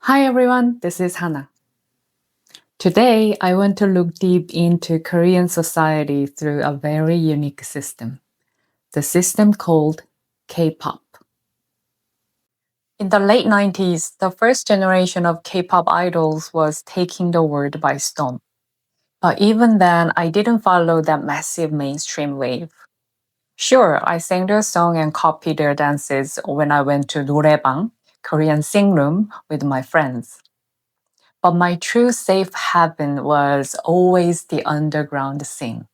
Hi everyone, this is Hana. Today, I want to look deep into Korean society through a very unique system, the system called K-pop. In the late 90s, the first generation of K-pop idols was taking the world by storm. But even then, I didn't follow that massive mainstream wave. Sure, I sang their song and copied their dances when I went to 노래방, Korean sing room, with my friends. But my true safe haven was always the underground scene.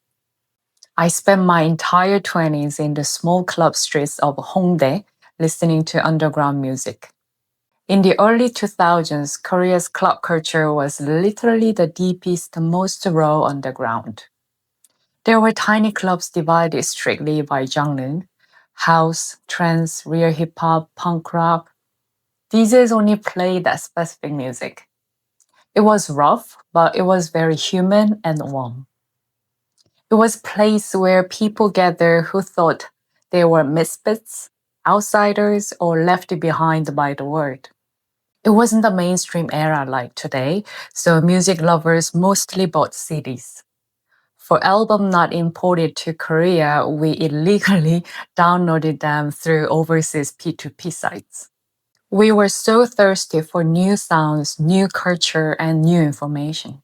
I spent my entire 20s in the small club streets of Hongdae listening to underground music. In the early 2000s, Korea's club culture was literally the deepest, most raw underground. There were tiny clubs divided strictly by genre: house, trance, real hip hop, punk rock. DJs only played that specific music. It was rough, but it was very human and warm. It was a place where people gathered who thought they were misfits, outsiders, or left behind by the world. It wasn't the mainstream era like today, so music lovers mostly bought CDs. For albums not imported to Korea, we illegally downloaded them through overseas P2P sites. We were so thirsty for new sounds, new culture, and new information.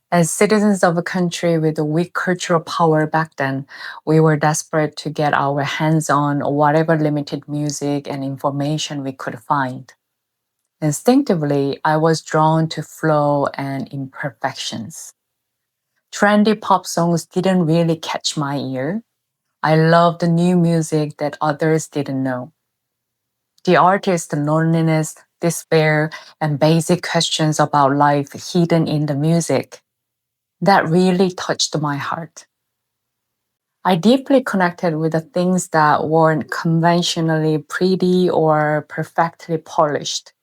As citizens of a country with a weak cultural power back then, we were desperate to get our hands on whatever limited music and information we could find. Instinctively, I was drawn to flow and imperfections. Trendy pop songs didn't really catch my ear. I loved the new music that others didn't know. The artist's loneliness, despair, and basic questions about life hidden in the music. That really touched my heart. I deeply connected with the things that weren't conventionally pretty or perfectly polished.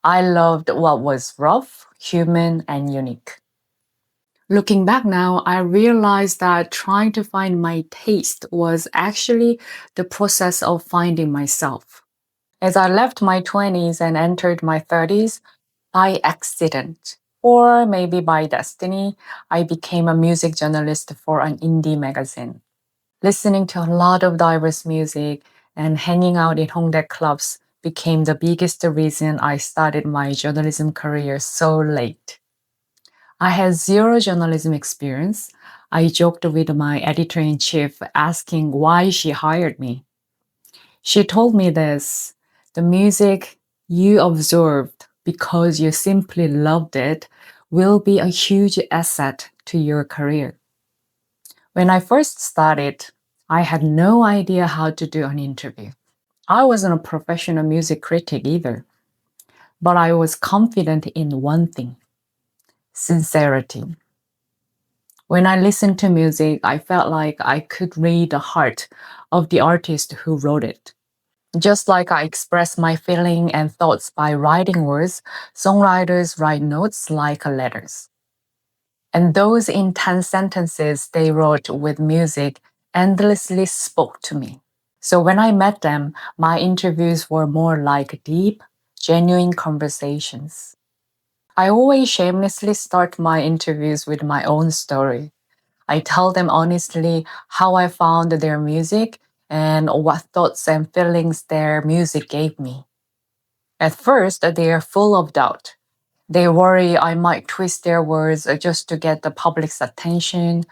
I loved what was rough, human, and unique. Looking back now, I realized that trying to find my taste was actually the process of finding myself. As I left my 20s and entered my 30s, by accident, or maybe by destiny, I became a music journalist for an indie magazine. Listening to a lot of diverse music and hanging out in Hongdae clubs became the biggest reason I started my journalism career so late. I had zero journalism experience. I joked with my editor-in-chief asking why she hired me. She told me this: the music you observed because you simply loved it will be a huge asset to your career. When I first started, I had no idea how to do an interview. I wasn't a professional music critic either, but I was confident in one thing: sincerity. When I listened to music, I felt like I could read the heart of the artist who wrote it. Just like I express my feeling and thoughts by writing words, songwriters write notes like letters. And those intense sentences they wrote with music endlessly spoke to me. So when I met them, my interviews were more like deep, genuine conversations. I always shamelessly start my interviews with my own story. I tell them honestly how I found their music and what thoughts and feelings their music gave me. At first, they are full of doubt. They worry I might twist their words just to get the public's attention,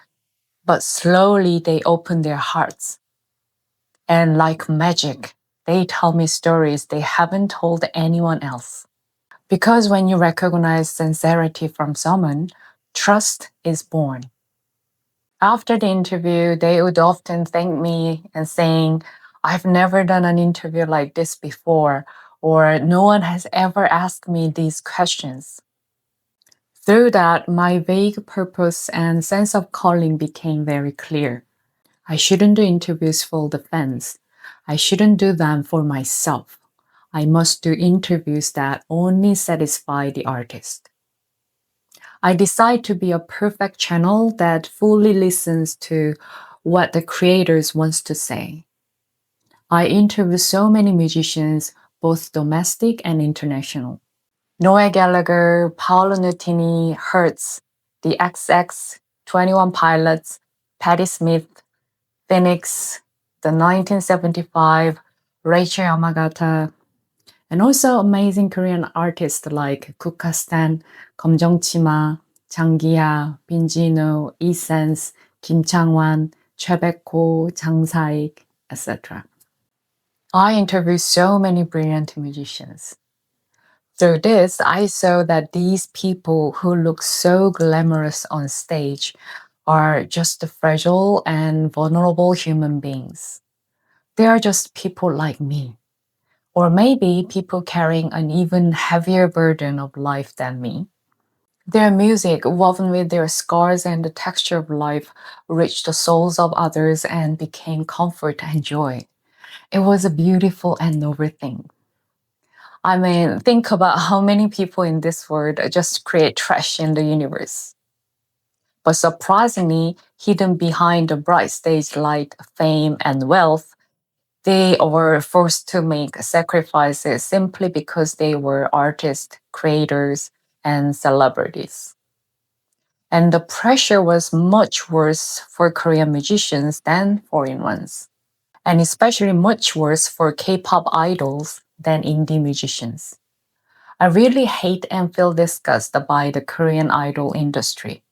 but slowly they open their hearts. And like magic, they tell me stories they haven't told anyone else. Because when you recognize sincerity from someone, trust is born. After the interview, they would often thank me and saying, "I've never done an interview like this before," or "No one has ever asked me these questions." Through that, my vague purpose and sense of calling became very clear. I shouldn't do interviews for the fans. I shouldn't do them for myself. I must do interviews that only satisfy the artist. I decide to be a perfect channel that fully listens to what the creators wants to say. I interview so many musicians, both domestic and international. Noel Gallagher, Paolo Nutini, Hertz, the XX, 21 Pilots, Patti Smith, Phoenix, the 1975, Rachel Yamagata, and also amazing Korean artists like Kukastan, Kom Jong-chima, Jang Gi-ha, Bin Jino, Essence, Kim Chang-wan, Choi Baek-ho, Jang Sa-ik, etc. I interviewed so many brilliant musicians. Through this, I saw that these people who look so glamorous on stage are just fragile and vulnerable human beings. They are just people like me. Or maybe people carrying an even heavier burden of life than me. Their music, woven with their scars and the texture of life, reached the souls of others and became comfort and joy. It was a beautiful and noble thing. I mean, think about how many people in this world just create trash in the universe. But surprisingly, hidden behind the bright stage light, fame, and wealth, they were forced to make sacrifices simply because they were artists, creators, and celebrities. And the pressure was much worse for Korean musicians than foreign ones, and especially much worse for K-pop idols than indie musicians. I really hate and feel disgusted by the Korean idol industry,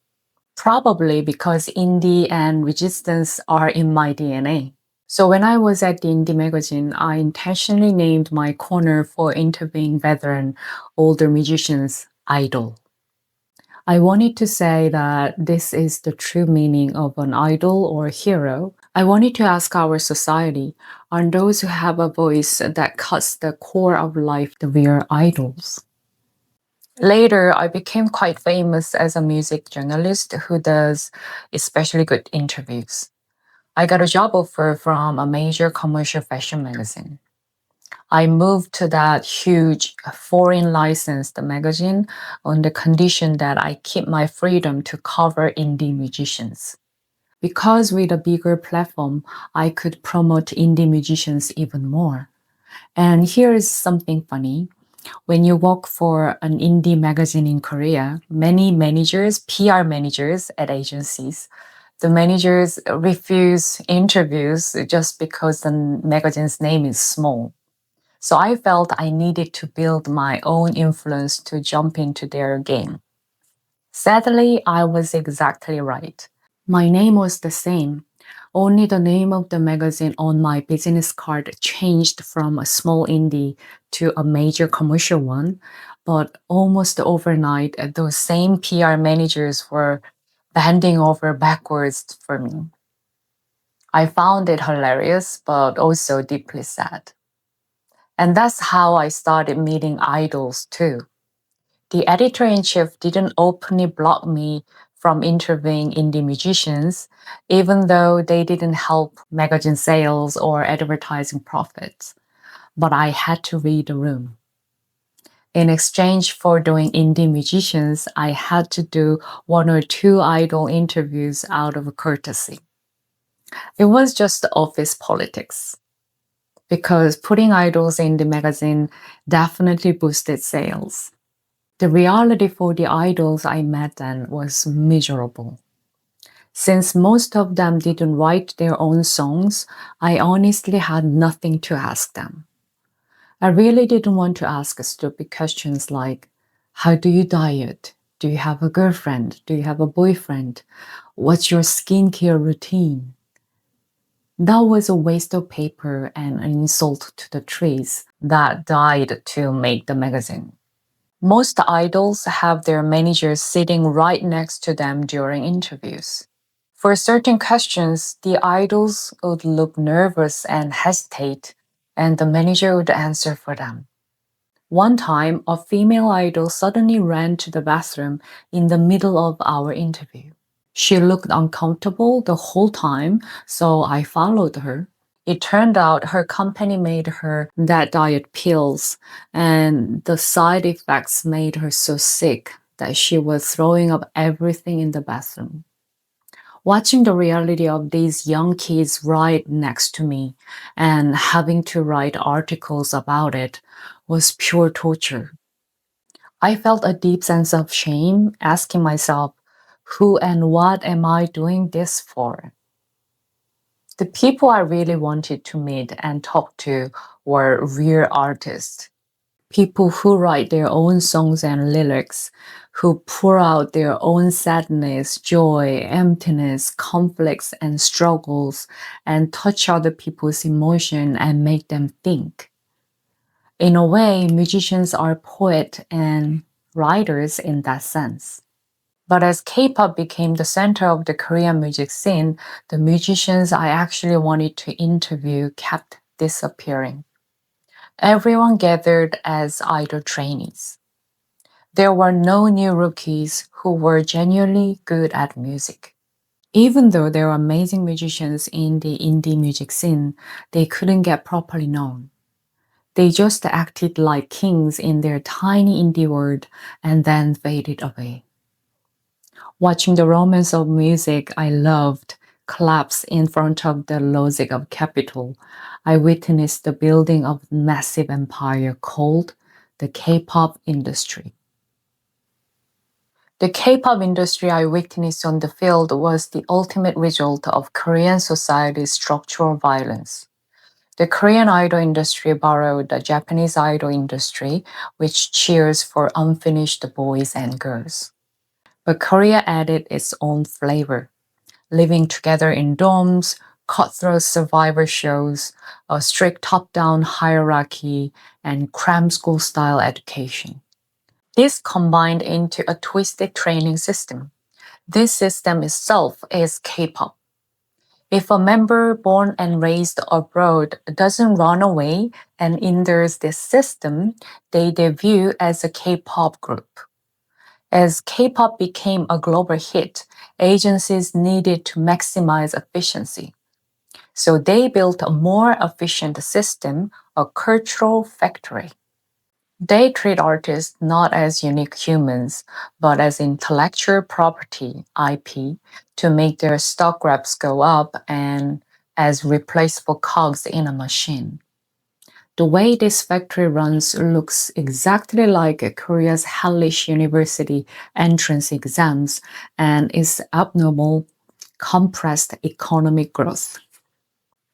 probably because indie and resistance are in my DNA. So when I was at the indie magazine, I intentionally named my corner for interviewing veteran, older musicians idol. I wanted to say that this is the true meaning of an idol or hero. I wanted to ask our society, are those who have a voice that cuts the core of life the real idols? Later, I became quite famous as a music journalist who does especially good interviews. I got a job offer from a major commercial fashion magazine. I moved to that huge foreign licensed magazine on the condition that I keep my freedom to cover indie musicians. Because with a bigger platform, I could promote indie musicians even more. And here is something funny. When you work for an indie magazine in Korea, many managers, PR managers at agencies, the managers refuse interviews just because the magazine's name is small. So I felt I needed to build my own influence to jump into their game. Sadly, I was exactly right. My name was the same. Only the name of the magazine on my business card changed from a small indie to a major commercial one. But almost overnight, those same PR managers were bending over backwards for me. I found it hilarious, but also deeply sad. And that's how I started meeting idols too. The editor in chief didn't openly block me from interviewing indie musicians, even though they didn't help magazine sales or advertising profits. But I had to read the room. In exchange for doing indie musicians, I had to do one or two idol interviews out of courtesy. It was just office politics, because putting idols in the magazine definitely boosted sales. The reality for the idols I met then was miserable. Since most of them didn't write their own songs, I honestly had nothing to ask them. I really didn't want to ask stupid questions like, how do you diet? Do you have a girlfriend? Do you have a boyfriend? What's your skincare routine? That was a waste of paper and an insult to the trees that died to make the magazine. Most idols have their managers sitting right next to them during interviews. For certain questions, the idols would look nervous and hesitate, and the manager would answer for them. One time, a female idol suddenly ran to the bathroom in the middle of our interview. She looked uncomfortable the whole time, so I followed her. It turned out her company made her that diet pills, and the side effects made her so sick that she was throwing up everything in the bathroom. Watching the reality of these young kids right next to me and having to write articles about it was pure torture. I felt a deep sense of shame, asking myself, who and what am I doing this for? The people I really wanted to meet and talk to were real artists, people who write their own songs and lyrics, who pour out their own sadness, joy, emptiness, conflicts, and struggles, and touch other people's emotion and make them think. In a way, musicians are poets and writers in that sense. But as K-pop became the center of the Korean music scene, the musicians I actually wanted to interview kept disappearing. Everyone gathered as idol trainees. There were no new rookies who were genuinely good at music. Even though there were amazing musicians in the indie music scene, they couldn't get properly known. They just acted like kings in their tiny indie world and then faded away. Watching the romance of music I loved collapse in front of the logic of capital, I witnessed the building of a massive empire called the K-pop industry. The K-pop industry I witnessed on the field was the ultimate result of Korean society's structural violence. The Korean idol industry borrowed the Japanese idol industry, which cheers for unfinished boys and girls. But Korea added its own flavor, living together in dorms, cutthroat survivor shows, a strict top-down hierarchy, and cram school-style education. This combined into a twisted training system. This system itself is K-pop. If a member born and raised abroad doesn't run away and enters this system, they debut as a K-pop group. As K-pop became a global hit, agencies needed to maximize efficiency. So they built a more efficient system, a cultural factory. They treat artists not as unique humans, but as intellectual property, IP, to make their stock reps go up and as replaceable cogs in a machine. The way this factory runs looks exactly like Korea's hellish university entrance exams and is abnormal, compressed economic growth.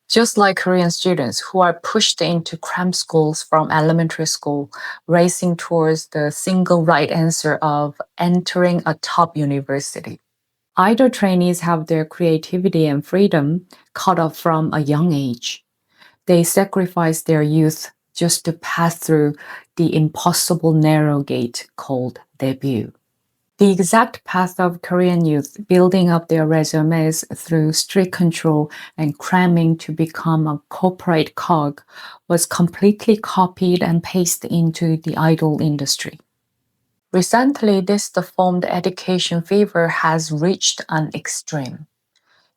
Just like Korean students who are pushed into cram schools from elementary school, racing towards the single right answer of entering a top university. Idol trainees have their creativity and freedom cut off from a young age. They sacrifice their youth just to pass through the impossible narrow gate called debut. The exact path of Korean youth building up their resumes through strict control and cramming to become a corporate cog was completely copied and pasted into the idol industry. Recently, this deformed education fever has reached an extreme.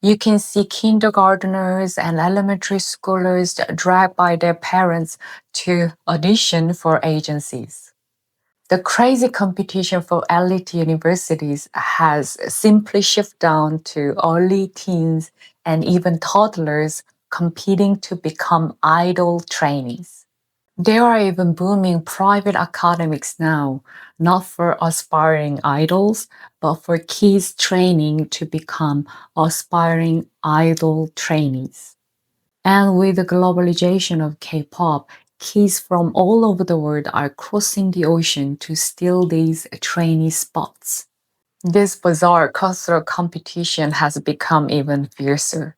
You can see kindergarteners and elementary schoolers dragged by their parents to audition for agencies. The crazy competition for elite universities has simply shifted down to early teens and even toddlers competing to become idol trainees. There are even booming private academics now, not for aspiring idols, but for kids training to become aspiring idol trainees. And with the globalization of K-pop, kids from all over the world are crossing the ocean to steal these trainee spots. This bizarre cutthroat competition has become even fiercer.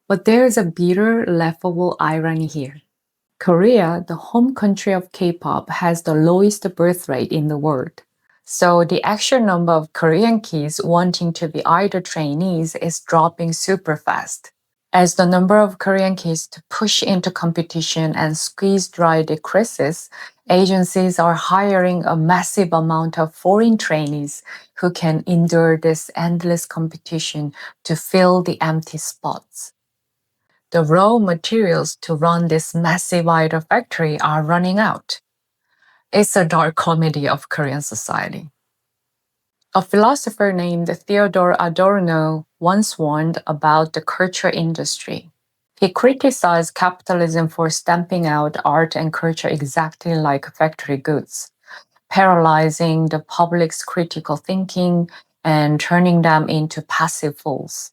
But there is a bitter, laughable irony here. Korea, the home country of K-pop, has the lowest birth rate in the world. So the actual number of Korean kids wanting to be idol trainees is dropping super fast. As the number of Korean kids to push into competition and squeeze dry decreases, agencies are hiring a massive amount of foreign trainees who can endure this endless competition to fill the empty spots. The raw materials to run this massive idol factory are running out. It's a dark comedy of Korean society. A philosopher named Theodore Adorno once warned about the culture industry. He criticized capitalism for stamping out art and culture exactly like factory goods. paralyzing the public's critical thinking and turning them into passive fools.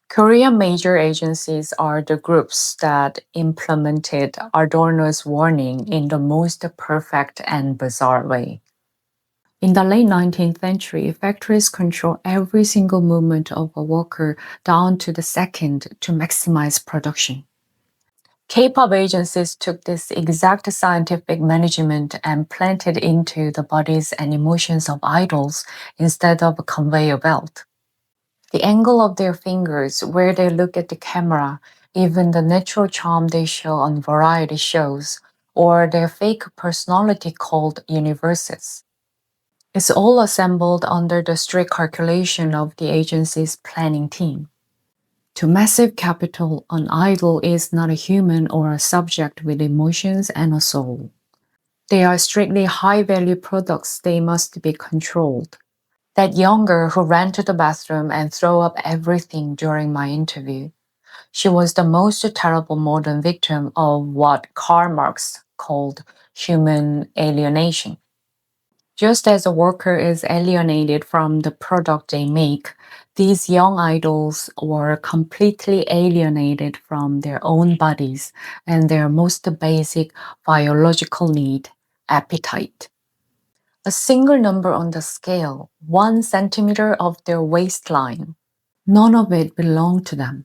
Korean major agencies are the groups that implemented Adorno's warning in the most perfect and bizarre way. In the late 19th century, factories control every single movement of a worker down to the second to maximize production. K-pop agencies took this exact scientific management and planted into the bodies and emotions of idols instead of a conveyor belt. The angle of their fingers, where they look at the camera, even the natural charm they show on variety shows, or their fake personality called universes. It's all assembled under the strict calculation of the agency's planning team. To massive capital, an idol is not a human or a subject with emotions and a soul. They are strictly high-value products. They must be controlled. That young girl who ran to the bathroom and threw up everything during my interview, she was the most terrible modern victim of what Karl Marx called human alienation. Just as a worker is alienated from the product they make, these young idols were completely alienated from their own bodies and their most basic biological need, appetite. A single number on the scale, 1 centimeter of their waistline, none of it belonged to them.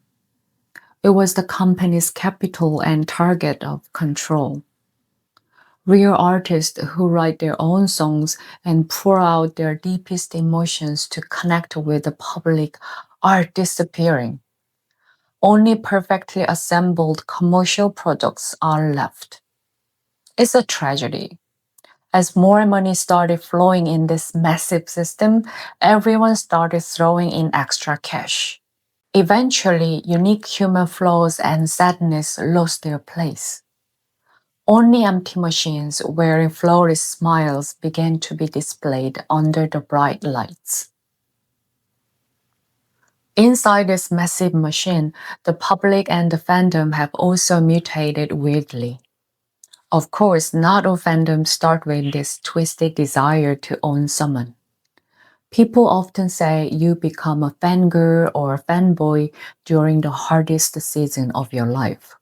It was the company's capital and target of control. Real artists who write their own songs and pour out their deepest emotions to connect with the public are disappearing. Only perfectly assembled commercial products are left. It's a tragedy. As more money started flowing in this massive system, everyone started throwing in extra cash. Eventually, unique human flaws and sadness lost their place. Only empty machines wearing flawless smiles began to be displayed under the bright lights. Inside this massive machine, the public and the fandom have also mutated weirdly. Of course, not all fandoms start with this twisted desire to own someone. People often say you become a fangirl or a fanboy during the hardest season of your life.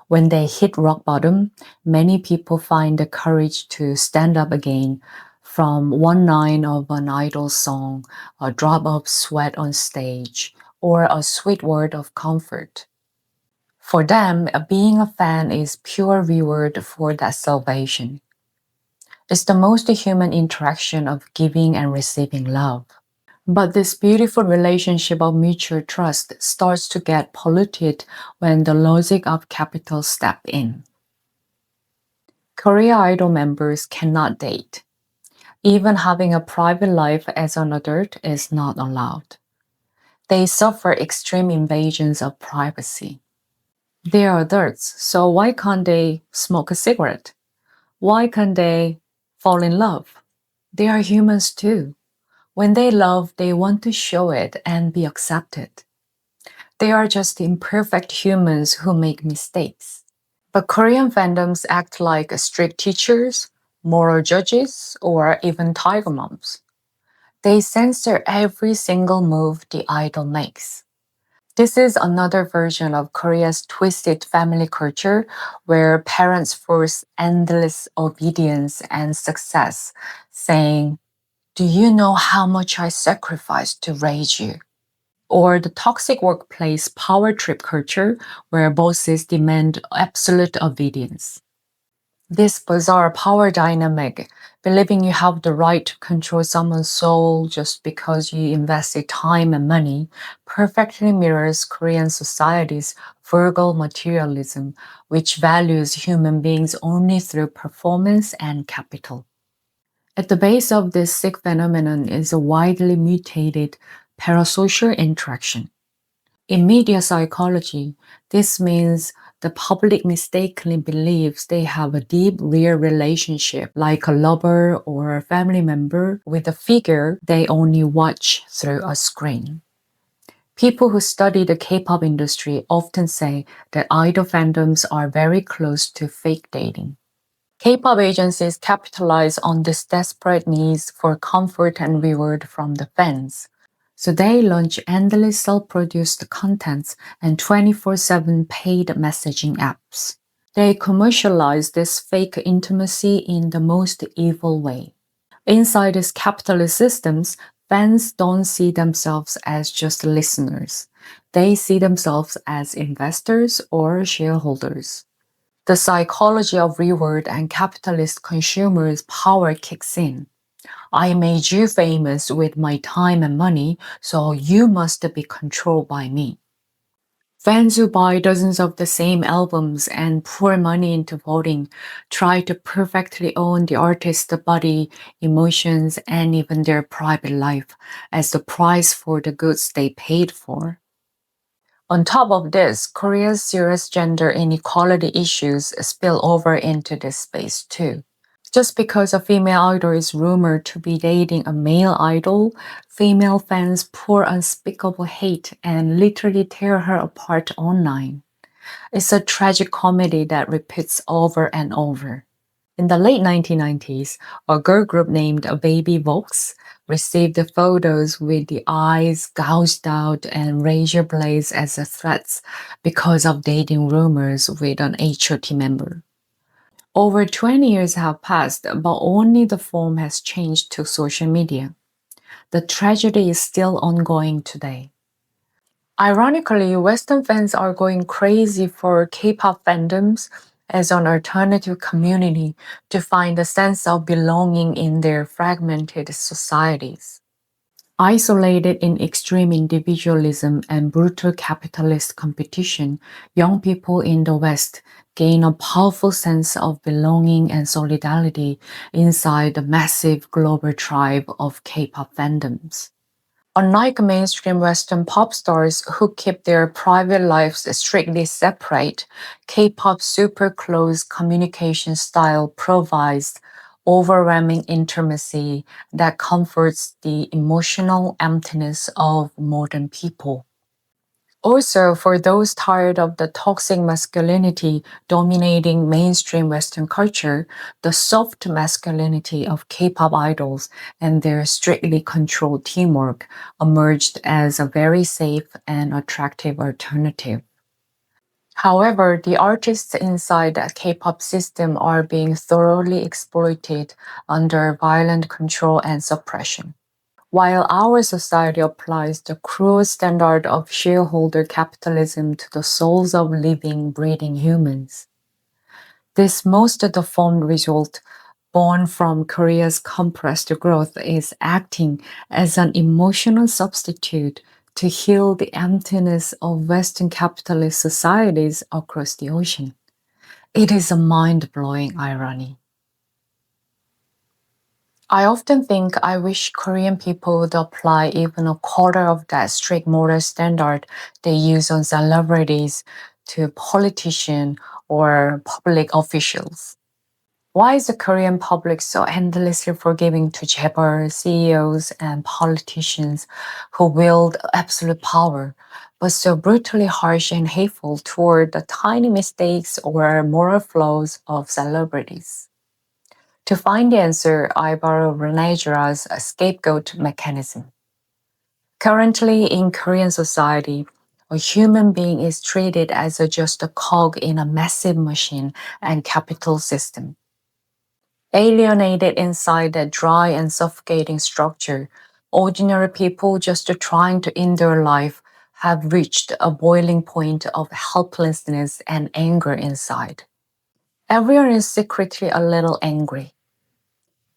When they hit rock bottom, many people find the courage to stand up again from one line of an idol song, a drop of sweat on stage, or a sweet word of comfort. For them, being a fan is pure reward for that salvation. It's the most human interaction of giving and receiving love. But this beautiful relationship of mutual trust starts to get polluted when the logic of capital step in. Korea Idol members cannot date. Even having a private life as an adult is not allowed. They suffer extreme invasions of privacy. They are adults, so why can't they smoke a cigarette? Why can't they fall in love? They are humans too. When they love, they want to show it and be accepted. They are just imperfect humans who make mistakes. But Korean fandoms act like strict teachers, moral judges, or even tiger moms. They censor every single move the idol makes. This is another version of Korea's twisted family culture where parents force endless obedience and success, saying, "Do you know how much I sacrificed to raise you?" Or the toxic workplace power trip culture where bosses demand absolute obedience. This bizarre power dynamic, believing you have the right to control someone's soul just because you invested time and money, perfectly mirrors Korean society's frugal materialism, which values human beings only through performance and capital. At the base of this sick phenomenon is a widely mutated parasocial interaction. In media psychology, this means the public mistakenly believes they have a deep, real relationship, like a lover or a family member, with a figure they only watch through a screen. People who study the K-pop industry often say that idol fandoms are very close to fake dating. K-pop agencies capitalize on this desperate needs for comfort and reward from the fans. So they launch endless self-produced contents and 24/7 paid messaging apps. They commercialize this fake intimacy in the most evil way. Inside these capitalist systems, fans don't see themselves as just listeners. They see themselves as investors or shareholders. The psychology of reward and capitalist consumers' power kicks in. I made you famous with my time and money, so you must be controlled by me. Fans who buy dozens of the same albums and pour money into voting try to perfectly own the artist's body, emotions, and even their private life as the price for the goods they paid for. On top of this, Korea's serious gender inequality issues spill over into this space too. Just because a female idol is rumored to be dating a male idol, female fans pour unspeakable hate and literally tear her apart online. It's a tragic comedy that repeats over and over. In the late 1990s, a girl group named Baby Vox received photos with the eyes gouged out and razor blades as threats because of dating rumors with an HOT member. Over 20 years have passed, but only the form has changed to social media. The tragedy is still ongoing today. Ironically, Western fans are going crazy for K-pop fandoms as an alternative community to find a sense of belonging in their fragmented societies. Isolated in extreme individualism and brutal capitalist competition, young people in the West gain a powerful sense of belonging and solidarity inside the massive global tribe of K-pop fandoms. Unlike mainstream Western pop stars who keep their private lives strictly separate, K-pop's super close communication style provides overwhelming intimacy that comforts the emotional emptiness of modern people. Also, for those tired of the toxic masculinity dominating mainstream Western culture, the soft masculinity of K-pop idols and their strictly controlled teamwork emerged as a very safe and attractive alternative. However, the artists inside the K-pop system are being thoroughly exploited under violent control and suppression. While our society applies the cruel standard of shareholder capitalism to the souls of living, breathing humans, this most deformed result, born from Korea's compressed growth, is acting as an emotional substitute to heal the emptiness of Western capitalist societies across the ocean. It is a mind-blowing irony. I often think I wish Korean people would apply even a quarter of that strict moral standard they use on celebrities to politicians or public officials. Why is the Korean public so endlessly forgiving to chaebol, CEOs, and politicians who wield absolute power, but so brutally harsh and hateful toward the tiny mistakes or moral flaws of celebrities? To find the answer, I borrow Renajara's scapegoat mechanism. Currently, in Korean society, a human being is treated as just a cog in a massive machine and capital system. Alienated inside that dry and suffocating structure, ordinary people just trying to end their life have reached a boiling point of helplessness and anger inside. Everyone is secretly a little angry.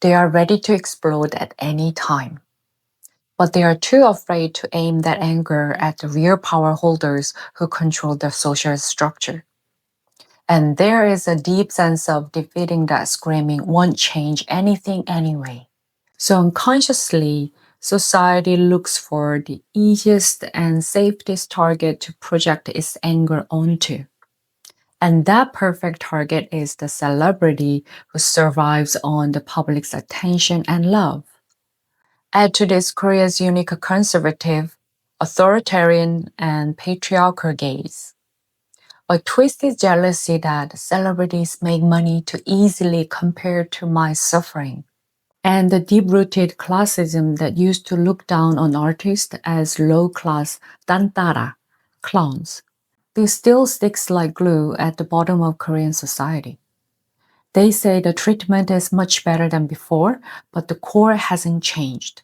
They are ready to explode at any time. But they are too afraid to aim that anger at the real power holders who control the social structure. And there is a deep sense of defeating that screaming won't change anything anyway. So unconsciously, society looks for the easiest and safest target to project its anger onto. And that perfect target is the celebrity who survives on the public's attention and love. Add to this Korea's unique conservative, authoritarian, and patriarchal gaze. A twisted jealousy that celebrities make money too easily compared to my suffering, and the deep-rooted classism that used to look down on artists as low-class Ttanttara, clowns. This still sticks like glue at the bottom of Korean society. They say the treatment is much better than before, but the core hasn't changed.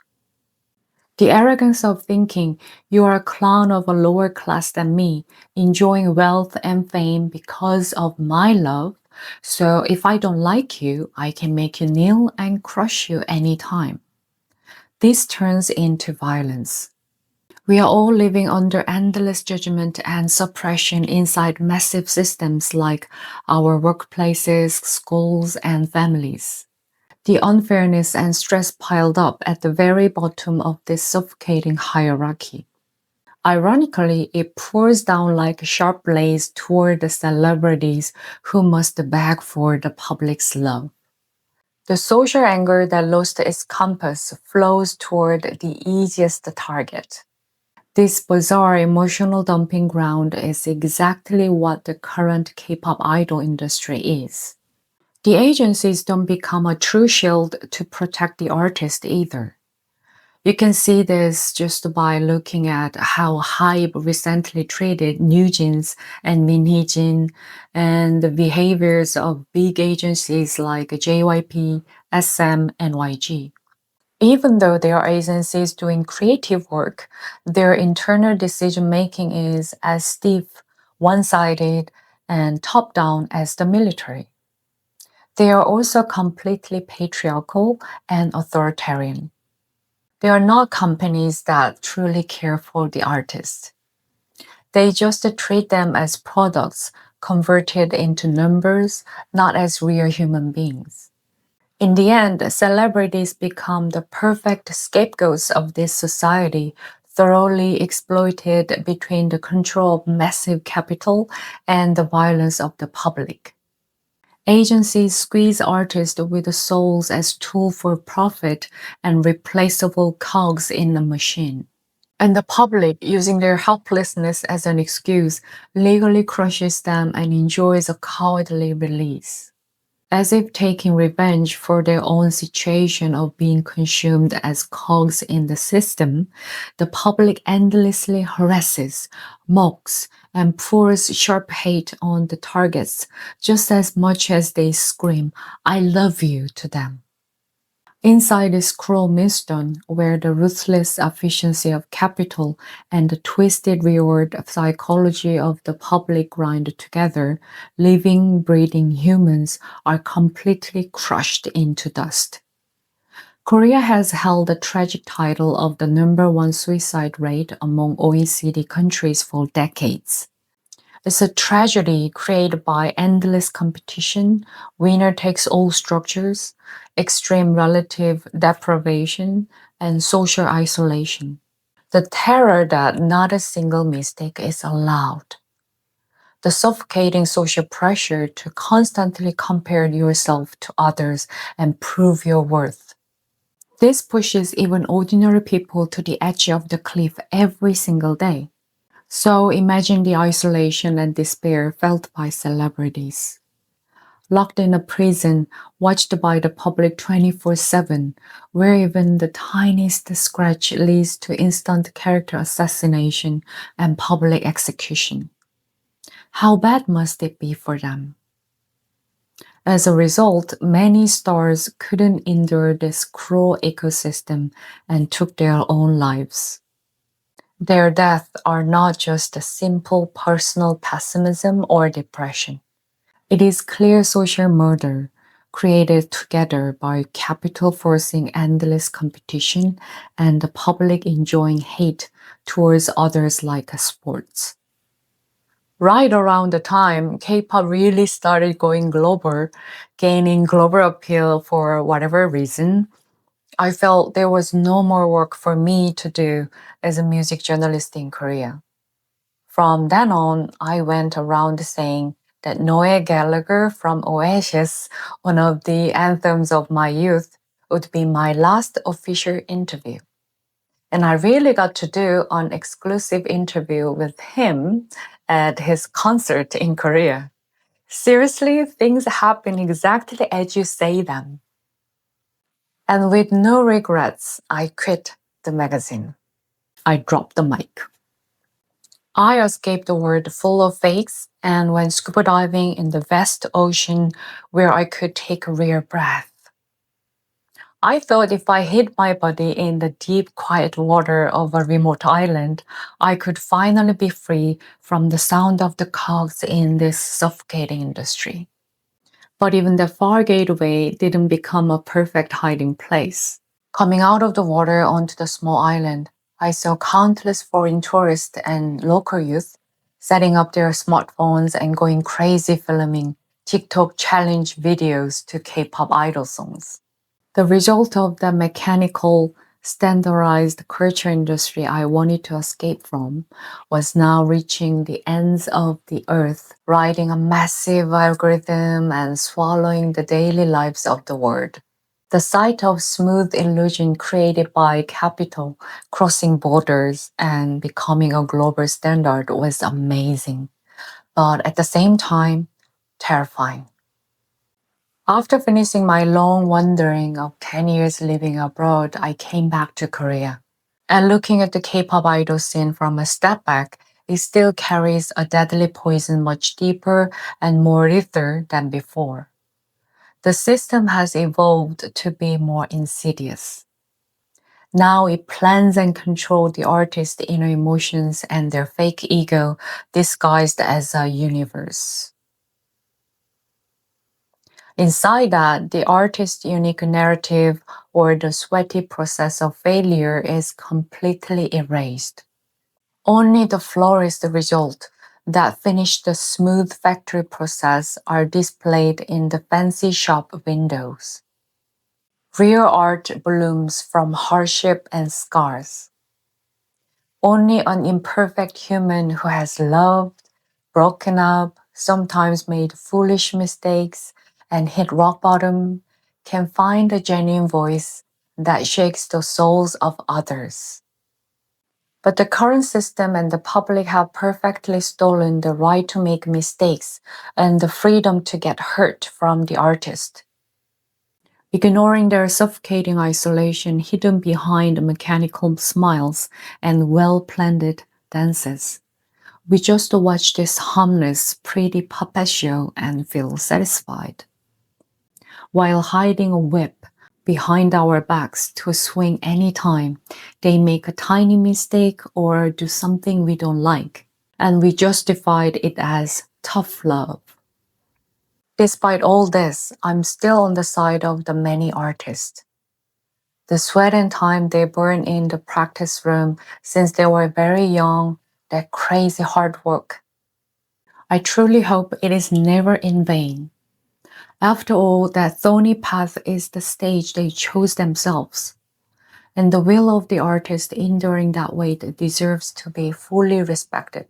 The arrogance of thinking you are a clown of a lower class than me, enjoying wealth and fame because of my love. So if I don't like you, I can make you kneel and crush you anytime. This turns into violence. We are all living under endless judgment and suppression inside massive systems like our workplaces, schools, and families. The unfairness and stress piled up at the very bottom of this suffocating hierarchy. Ironically, it pours down like sharp blades toward the celebrities who must beg for the public's love. The social anger that lost its compass flows toward the easiest target. This bizarre emotional dumping ground is exactly what the current K-pop idol industry is. The agencies don't become a true shield to protect the artist either. You can see this just by looking at how HYBE recently treated NewJeans and Minheejin and the behaviors of big agencies like JYP, SM, and YG. Even though they are agencies doing creative work, their internal decision-making is as stiff, one-sided, and top-down as the military. They are also completely patriarchal and authoritarian. They are not companies that truly care for the artists. They just treat them as products converted into numbers, not as real human beings. In the end, celebrities become the perfect scapegoats of this society, thoroughly exploited between the control of massive capital and the violence of the public. Agencies squeeze artists with souls as tool for profit and replaceable cogs in the machine. And the public, using their helplessness as an excuse, legally crushes them and enjoys a cowardly release. As if taking revenge for their own situation of being consumed as cogs in the system, the public endlessly harasses, mocks, and pours sharp hate on the targets just as much as they scream, "I love you" to them. Inside this cruel millstone, where the ruthless efficiency of capital and the twisted reward psychology of the public grind together, living, breathing humans are completely crushed into dust. Korea has held the tragic title of the #1 suicide rate among OECD countries for decades. It's a tragedy created by endless competition, winner-takes-all structures, extreme relative deprivation, and social isolation. The terror that not a single mistake is allowed. The suffocating social pressure to constantly compare yourself to others and prove your worth. This pushes even ordinary people to the edge of the cliff every single day. So imagine the isolation and despair felt by celebrities. Locked in a prison, watched by the public 24/7, where even the tiniest scratch leads to instant character assassination and public execution. How bad must it be for them? As a result, many stars couldn't endure this cruel ecosystem and took their own lives. Their deaths are not just a simple personal pessimism or depression. It is clear social murder, created together by capital forcing endless competition and the public enjoying hate towards others like sports. Right around the time K-pop really started going global, gaining global appeal for whatever reason, I felt there was no more work for me to do as a music journalist in Korea. From then on, I went around saying that Noel Gallagher from Oasis, one of the anthems of my youth, would be my last official interview. And I really got to do an exclusive interview with him at his concert in Korea. Seriously, things happen exactly as you say them. And with no regrets, I quit the magazine. I dropped the mic. I escaped the world full of fakes and went scuba diving in the vast ocean where I could take a rare breath. I thought if I hid my body in the deep, quiet water of a remote island, I could finally be free from the sound of the cogs in this suffocating industry. But even the far gateway didn't become a perfect hiding place. Coming out of the water onto the small island, I saw countless foreign tourists and local youth setting up their smartphones and going crazy filming TikTok challenge videos to K-pop idol songs. The result of the mechanical, standardized culture industry I wanted to escape from was now reaching the ends of the earth, riding a massive algorithm and swallowing the daily lives of the world. The sight of smooth illusion created by capital crossing borders and becoming a global standard was amazing, but at the same time, terrifying. After finishing my long wandering of 10 years living abroad, I came back to Korea. And looking at the K-pop idol scene from a step back, it still carries a deadly poison much deeper and more lethal than before. The system has evolved to be more insidious. Now it plans and controls the artist's inner emotions and their fake ego disguised as a universe. Inside that, the artist's unique narrative or the sweaty process of failure is completely erased. Only the flawless result that finished the smooth factory process are displayed in the fancy shop windows. Real art blooms from hardship and scars. Only an imperfect human who has loved, broken up, sometimes made foolish mistakes, and hit rock bottom can find a genuine voice that shakes the souls of others. But the current system and the public have perfectly stolen the right to make mistakes and the freedom to get hurt from the artist. Ignoring their suffocating isolation hidden behind mechanical smiles and well-planned dances. We just watch this harmless, pretty puppet show and feel satisfied. While hiding a whip behind our backs to swing anytime they make a tiny mistake or do something we don't like, and we justified it as tough love. Despite all this, I'm still on the side of the many artists. The sweat and time they burn in the practice room since they were very young, that crazy hard work. I truly hope it is never in vain. After all, that thorny path is the stage they chose themselves. And the will of the artist enduring that weight deserves to be fully respected.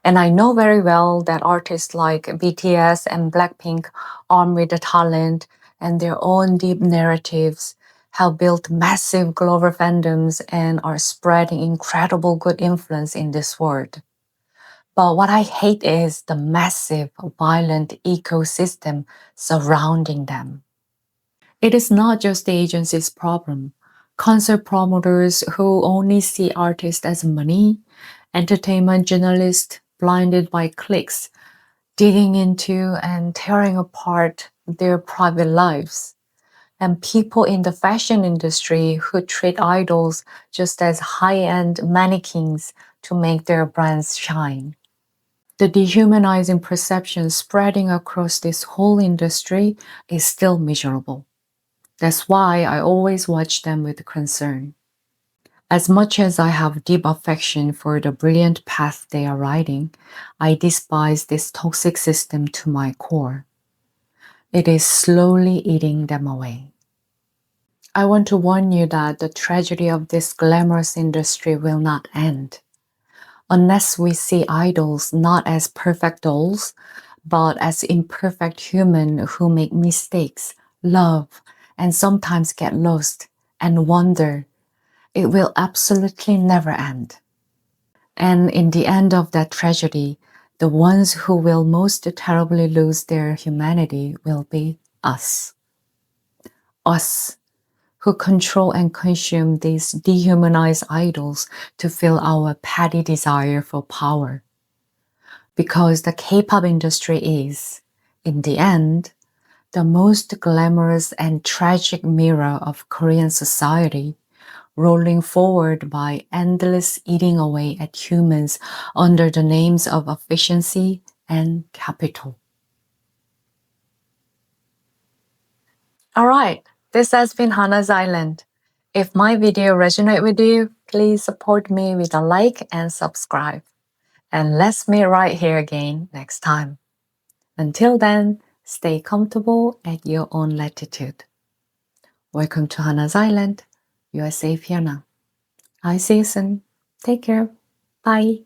And I know very well that artists like BTS and Blackpink, armed with the talent and their own deep narratives, have built massive global fandoms and are spreading incredible good influence in this world. But what I hate is the massive, violent ecosystem surrounding them. It is not just the agency's problem. Concert promoters who only see artists as money, entertainment journalists blinded by clicks, digging into and tearing apart their private lives, and people in the fashion industry who treat idols just as high-end mannequins to make their brands shine. The dehumanizing perception spreading across this whole industry is still miserable. That's why I always watch them with concern. As much as I have deep affection for the brilliant path they are riding, I despise this toxic system to my core. It is slowly eating them away. I want to warn you that the tragedy of this glamorous industry will not end. Unless we see idols not as perfect dolls, but as imperfect humans who make mistakes, love, and sometimes get lost and wonder, It will absolutely never end. And in the end of that tragedy, the ones who will most terribly lose their humanity will be us. Us, who control and consume these dehumanized idols to fill our petty desire for power. Because the K-pop industry is, in the end, the most glamorous and tragic mirror of Korean society, rolling forward by endless eating away at humans under the names of efficiency and capital. Alright, this has been Hana's Island. If my video resonated with you, please support me with a like and subscribe. And let's meet right here again next time. Until then, stay comfortable at your own latitude. Welcome to Hana's Island. You are safe here now. I'll see you soon. Take care. Bye.